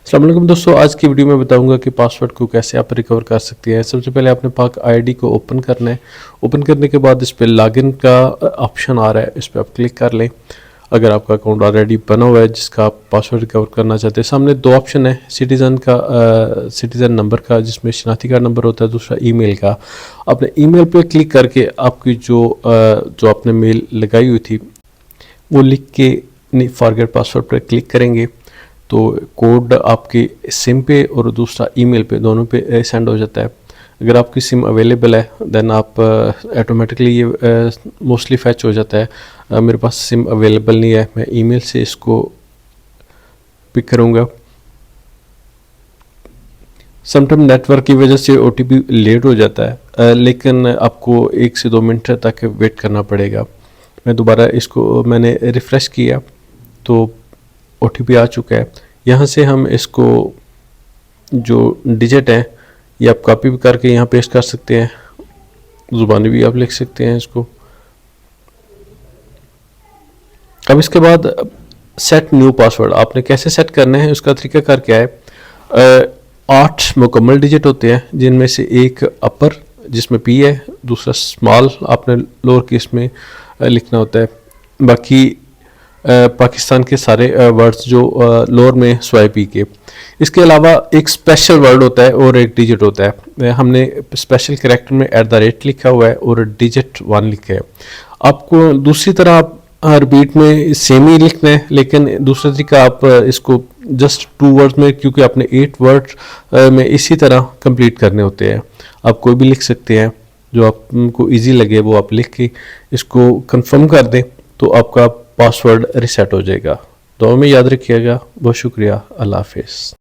अस्सलाम वालेकुम दोस्तों, आज की वीडियो में बताऊंगा कि पासवर्ड को कैसे आप रिकवर कर सकते हैं। सबसे पहले आपने पाक आईडी को ओपन करना है। ओपन करने के बाद इस पर लॉगिन का ऑप्शन आ रहा है, इस पर आप क्लिक कर लें। अगर आपका अकाउंट ऑलरेडी बना हुआ है जिसका आप पासवर्ड रिकवर करना चाहते हैं, सामने दो ऑप्शन है, सिटीज़न नंबर का जिसमें शनाख्ती कार्ड नंबर होता है, दूसरा ईमेल का। आपने ईमेल पे क्लिक करके आपकी जो आपने मेल लगाई हुई थी वो लिख के फॉरगेट पासवर्ड पर क्लिक करेंगे तो कोड आपके सिम पे और दूसरा ईमेल पे दोनों पे सेंड हो जाता है। अगर आपकी सिम अवेलेबल है देन आप ऑटोमेटिकली ये मोस्टली फैच हो जाता है। मेरे पास सिम अवेलेबल नहीं है, मैं ईमेल से इसको पिक करूँगा। समटाइम नेटवर्क की वजह से OTP लेट हो जाता है, लेकिन आपको 1 से 2 मिनट तक वेट करना पड़ेगा। मैं दोबारा इसको मैंने रिफ़्रेश किया तो OTP आ चुका है। यहाँ से हम इसको जो डिजिट हैं ये आप कॉपी भी करके यहाँ पेस्ट कर सकते हैं, ज़ुबानी भी आप लिख सकते हैं इसको। अब इसके बाद सेट न्यू पासवर्ड आपने कैसे सेट करना है, उसका तरीका कर क्या है। 8 मुकम्मल डिजिट होते हैं जिनमें से एक अपर जिसमें P है, दूसरा स्मॉल आपने लोअर केस में लिखना होता है। बाकी पाकिस्तान के सारे वर्ड्स जो लोअर में स्वाइप पी के। इसके अलावा एक स्पेशल वर्ड होता है और एक डिजिट होता है। हमने स्पेशल कैरेक्टर में @ लिखा हुआ है और डिजिट 1 लिखा है। आपको दूसरी तरह आप रिपीट में सेम ही लिखना है, लेकिन दूसरा तरीका आप इसको जस्ट 2 वर्ड्स में, क्योंकि आपने 8 वर्ड में इसी तरह कंप्लीट करने होते हैं। आप कोई भी लिख सकते हैं, जो आपको ईजी लगे वो आप लिख के इसको कंफर्म कर दें तो आपका पासवर्ड रिसेट हो जाएगा। दुआ में याद रखिएगा। बहुत शुक्रिया। अल्लाह हाफिज़।